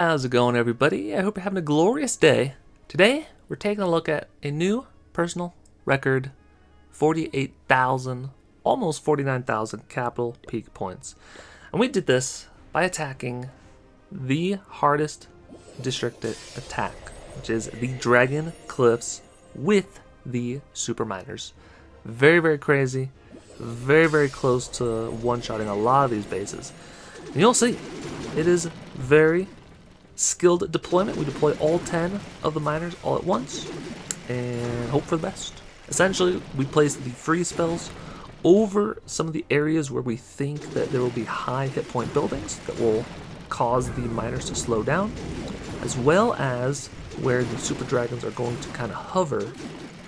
How's it going, everybody? I hope you're having a glorious day. Today, we're taking a look at a new personal record 48,000, almost 49,000 capital peak points. And we did this by attacking the hardest district attack, which is the Dragon Cliffs with the Super Miners. Very, very crazy. Very, very close to one-shotting a lot of these bases. And you'll see, it is very skilled deployment. We deploy all 10 of the miners all at once and hope for the best. Essentially, we place the freeze spells over some of the areas where we think that there will be high hit point buildings that will cause the miners to slow down, as well as where the super dragons are going to kind of hover,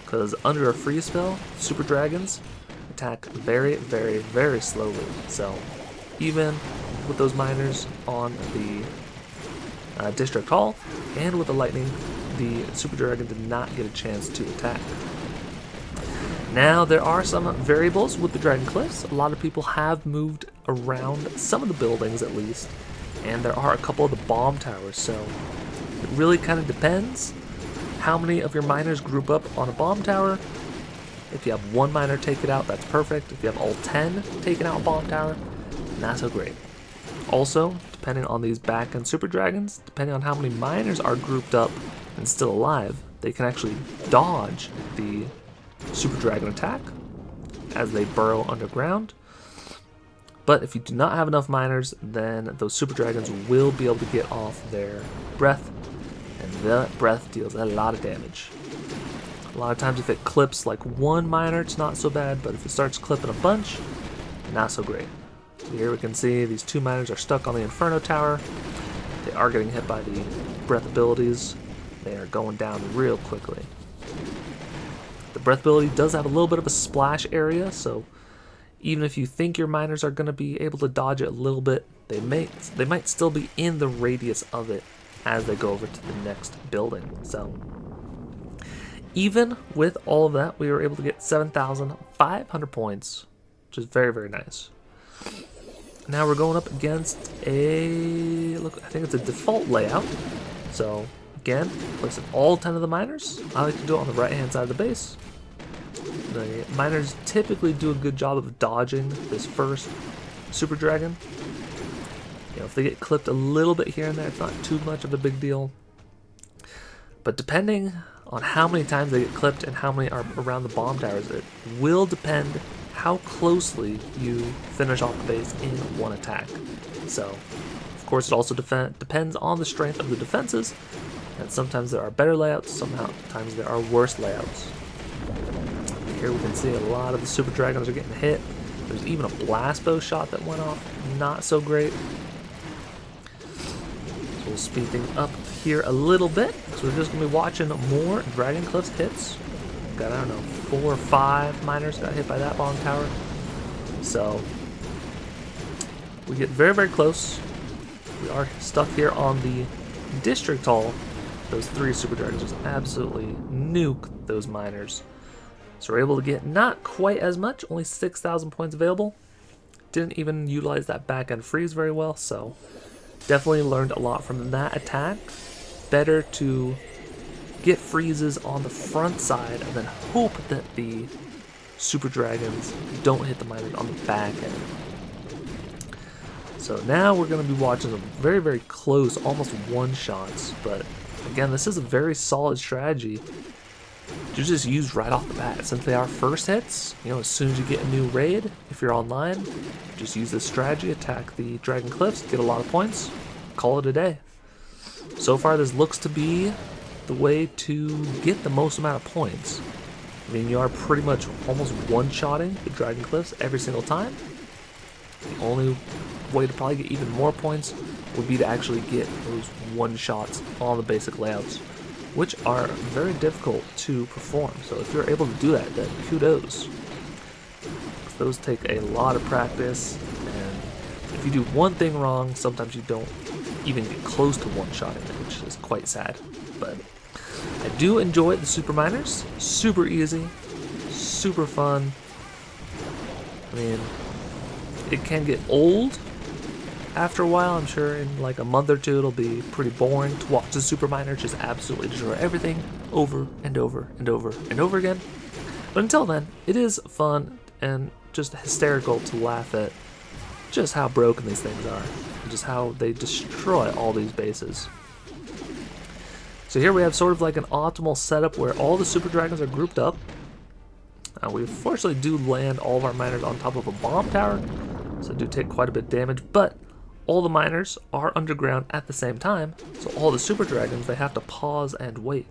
because under a freeze spell, super dragons attack very, very, very slowly. So even with those miners on the District Hall and with the lightning, the Super Dragon did not get a chance to attack. Now, there are some variables with the Dragon Cliffs. A lot of people have moved around some of the buildings at least, and there are a couple of the bomb towers, so it really kind of depends how many of your miners group up on a bomb tower. If you have one miner take it out, that's perfect. If you have all 10 taking out a bomb tower, not so great. Also, depending on these back-end Super Dragons, depending on how many miners are grouped up and still alive, they can actually dodge the Super Dragon attack as they burrow underground. But if you do not have enough miners, then those Super Dragons will be able to get off their breath, and that breath deals a lot of damage. A lot of times if it clips like one miner, it's not so bad, but if it starts clipping a bunch, not so great. Here we can see these two miners are stuck on the Inferno Tower. They are getting hit by the breath abilities. They are going down real quickly. The breath ability does have a little bit of a splash area, so even if you think your miners are going to be able to dodge it a little bit, they might still be in the radius of it as they go over to the next building. So even with all of that, we were able to get 7,500 points, which is very, very nice. Now we're going up against I think it's a default layout. So again, placing all 10 of the miners. I like to do it on the right hand side of the base. The miners typically do a good job of dodging this first Super Dragon. You know, if they get clipped a little bit here and there, it's not too much of a big deal. But depending on how many times they get clipped and how many are around the bomb towers, it will depend how closely you finish off the base in one attack. So, of course, it also depends on the strength of the defenses, and sometimes there are better layouts, sometimes there are worse layouts. Here we can see a lot of the Super Dragons are getting hit. There's even a blast bow shot that went off, not so great. So we'll speed things up here a little bit, so we're just going to be watching more Dragon Cliffs hits. Got, I don't know, 4 or 5 miners got hit by that bomb tower. So we get very, very close. We are stuck here on the District Hall. Those 3 Super Dragons just absolutely nuke those miners. So we're able to get not quite as much, only 6,000 points available. Didn't even utilize that back-end freeze very well, so definitely learned a lot from that attack. Better to get freezes on the front side and then hope that the Super Dragons don't hit the miners on the back end. So now we're going to be watching some very, very close, almost one-shots, but again, this is a very solid strategy to just use right off the bat. Since they are first hits, you know, as soon as you get a new raid, if you're online, just use this strategy, attack the Dragon Cliffs, get a lot of points, call it a day. So far, this looks to be the way to get the most amount of points. I mean, you are pretty much almost one-shotting the Dragon Cliffs every single time. The only way to probably get even more points would be to actually get those one-shots on the basic layouts, which are very difficult to perform. So if you're able to do that, then kudos. Those take a lot of practice, and if you do one thing wrong, sometimes you don't even get close to one-shotting it, which is quite sad. But I do enjoy the Super Miners. Super easy, super fun. I mean, it can get old after a while, I'm sure in like a month or two, it'll be pretty boring to watch the super miner just absolutely destroy everything over and over and over and over again. But until then, it is fun and just hysterical to laugh at just how broken these things are, and just how they destroy all these bases. So here we have sort of like an optimal setup where all the super dragons are grouped up. We fortunately do land all of our miners on top of a bomb tower, so do take quite a bit of damage, but all the miners are underground at the same time, so all the super dragons, they have to pause and wait.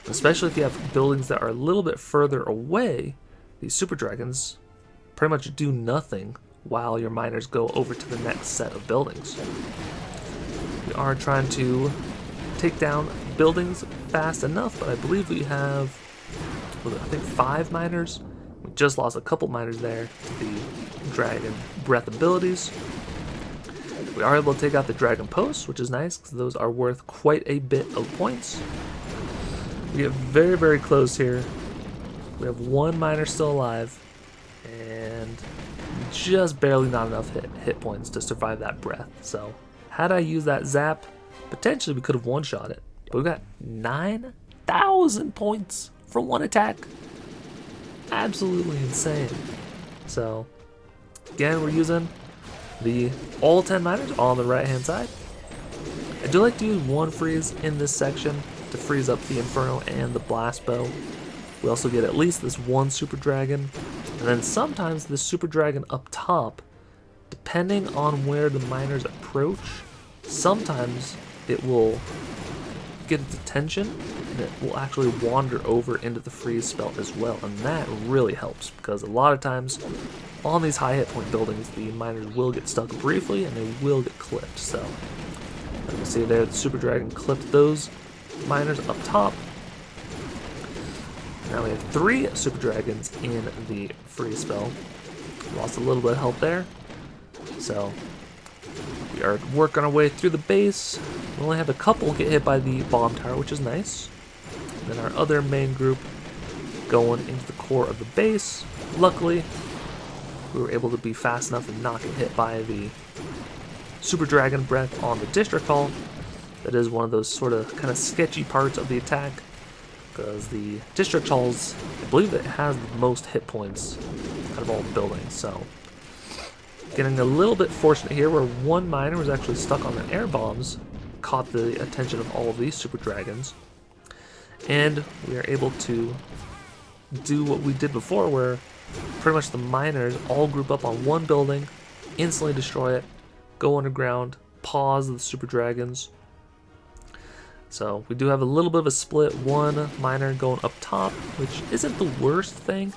Especially if you have buildings that are a little bit further away, these super dragons pretty much do nothing while your miners go over to the next set of buildings. We are trying to take down buildings fast enough, but I believe we have, I think 5 miners. We just lost a couple miners there to the dragon breath abilities. We are able to take out the dragon posts, which is nice because those are worth quite a bit of points. We get very, very close here. We have 1 miner still alive, and just barely not enough hit points to survive that breath. So had I used that zap, potentially we could have one-shot it. But we got 9,000 points for 1 attack. Absolutely insane. So again, we're using the all 10 miners on the right hand side. I do like to use 1 freeze in this section to freeze up the Inferno and the Blast Bow. We also get at least this 1 super dragon, and then sometimes this super dragon up top, depending on where the miners approach, sometimes it will get its attention and it will actually wander over into the freeze spell as well, and that really helps because a lot of times on these high hit point buildings the miners will get stuck briefly and they will get clipped. So you can see there the super dragon clipped those miners up top. Now we have 3 super dragons in the freeze spell. Lost a little bit of health there, so we are working our way through the base. We only have a couple get hit by the bomb tower, which is nice. And then our other main group going into the core of the base. Luckily, we were able to be fast enough and not get hit by the super dragon breath on the district hall. That is one of those sort of kind of sketchy parts of the attack, because the district halls, I believe it has the most hit points out of all the buildings. So getting a little bit fortunate here where 1 miner was actually stuck on the air bombs, caught the attention of all of these super dragons, and we are able to do what we did before where pretty much the miners all group up on 1 building, instantly destroy it, go underground, pause the super dragons. So we do have a little bit of a split, 1 miner going up top, which isn't the worst thing.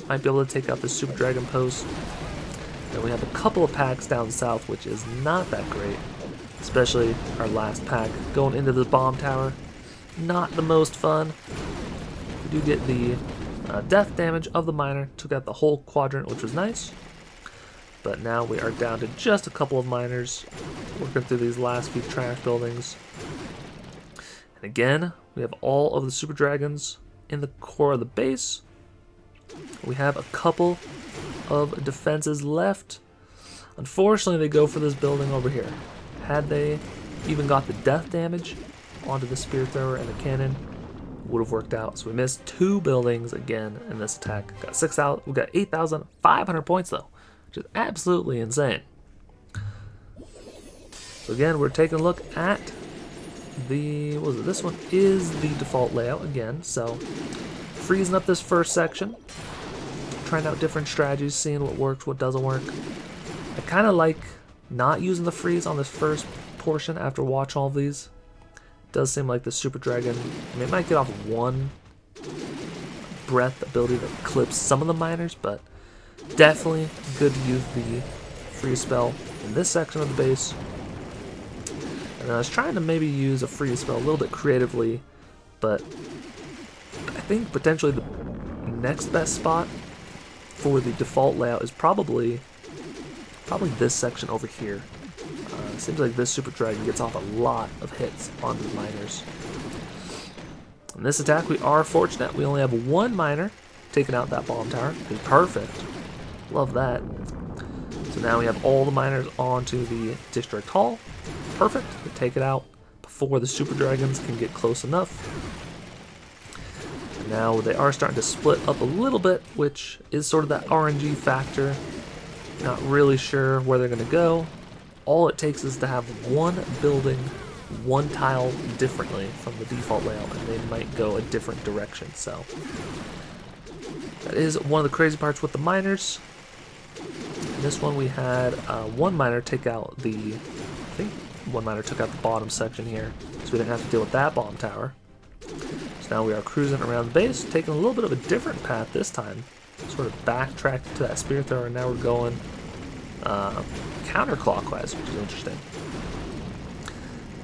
Might be able to take out the super dragon post. Then we have a couple of packs down south, which is not that great, especially our last pack going into the bomb tower. Not the most fun. We do get the death damage of the miner, took out the whole quadrant, which was nice. But now we are down to just a couple of miners, working through these last few trash buildings. And again, we have all of the super dragons in the core of the base. We have a couple of defenses left. Unfortunately, they go for this building over here. Had they even got the death damage onto the spear thrower and the cannon, would have worked out. So we missed 2 buildings again in this attack. Got 6,000. We got 8,500 points though, which is absolutely insane. So again, we're taking a look at the, what was it? This one is the default layout again. So freezing up this first section, trying out different strategies, seeing what works, what doesn't work. I kind of like not using the freeze on this first portion after watching all of these. Does seem like the super dragon, I mean, it might get off 1 breath ability that clips some of the miners, but definitely good to use the freeze spell in this section of the base. And I was trying to maybe use a freeze spell a little bit creatively, but I think potentially the next best spot for the default layout is probably this section over here. Seems like this super dragon gets off a lot of hits on the miners. In this attack, we are fortunate. We only have 1 miner taking out that bomb tower. It's perfect. Love that. So now we have all the miners onto the District Hall. Perfect. We take it out before the Super Dragons can get close enough. And now they are starting to split up a little bit, which is sort of that RNG factor. Not really sure where they're going to go. All it takes is to have one building, one tile differently from the default layout, and they might go a different direction. So that is one of the crazy parts with the miners. In this one we had one miner take out the, I think one miner took out the bottom section here, so we didn't have to deal with that bomb tower. So now we are cruising around the base, taking a little bit of a different path this time. Sort of backtracked to that spear thrower, and now we're going counterclockwise, which is interesting.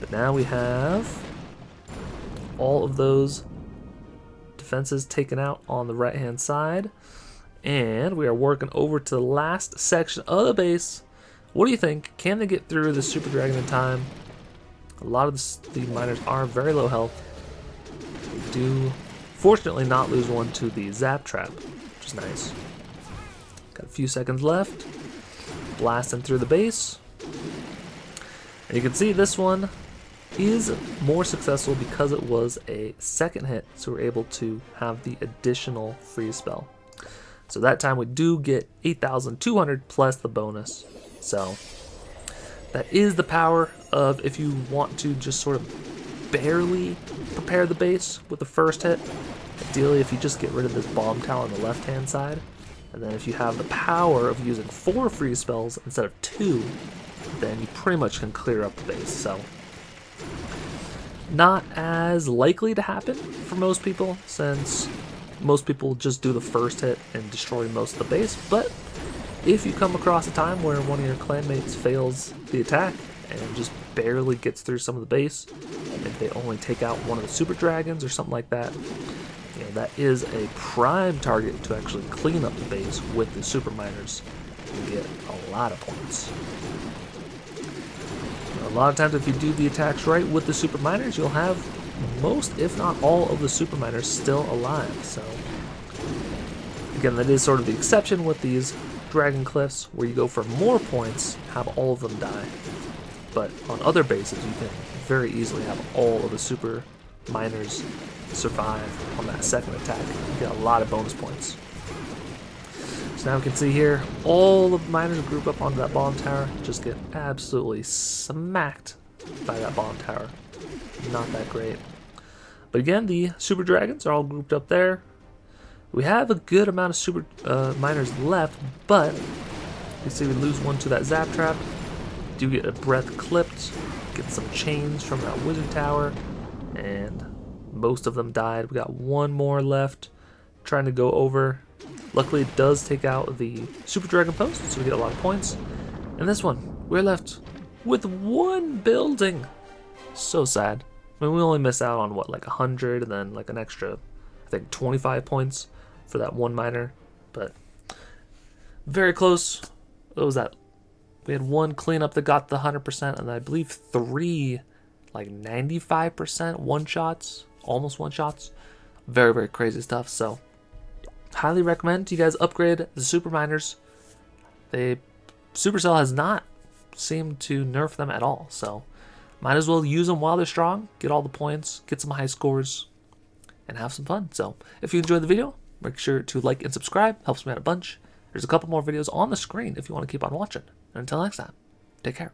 But now we have all of those defenses taken out on the right hand side, and we are working over to the last section of the base. What do you think? Can they get through the Super Dragon in time? A lot of the miners are very low health. They do fortunately not lose one to the Zap Trap, which is nice. Got a few seconds left. Blasting through the base. And you can see this one is more successful because it was a second hit, so we're able to have the additional freeze spell. So that time we do get 8,200 plus the bonus. So that is the power of if you want to just sort of barely prepare the base with the first hit. Ideally, if you just get rid of this bomb tower on the left hand side, and then if you have the power of using 4 freeze spells instead of 2, then you pretty much can clear up the base. So not as likely to happen for most people, since most people just do the first hit and destroy most of the base. But if you come across a time where one of your clanmates fails the attack and just barely gets through some of the base, if they only take out one of the Super Dragons or something like that, you know, that is a prime target to actually clean up the base with the Super Miners and get a lot of points. A lot of times if you do the attacks right with the Super Miners, you'll have most, if not all, of the Super Miners still alive. So again, that is sort of the exception with these Dragon Cliffs, where you go for more points, have all of them die. But on other bases, you can very easily have all of the Super Miners survive on that second attack. You get a lot of bonus points. So now we can see here, all of the miners group up onto that bomb tower, just get absolutely smacked by that bomb tower. Not that great. But again, the Super Dragons are all grouped up there. We have a good amount of Super Miners left, but you see we lose one to that Zap Trap. Do get a breath clipped, get some chains from that Wizard Tower, and most of them died. We got one more left, trying to go over. Luckily, it does take out the Super Dragon Post, so we get a lot of points. And this one, we're left with one building. So sad. I mean, we only miss out on, what, like 100, and then like an extra, I think, 25 points for that one miner. But very close. What was that? We had one cleanup that got the 100%, and I believe 3, like 95% one-shots, almost one-shots. Very, very crazy stuff. So highly recommend you guys upgrade the Super Miners. Supercell has not seemed to nerf them at all, so might as well use them while they're strong, get all the points, get some high scores, and have some fun. So if you enjoyed the video, make sure to like and subscribe. Helps me out a bunch. There's a couple more videos on the screen if you want to keep on watching. And until next time, take care.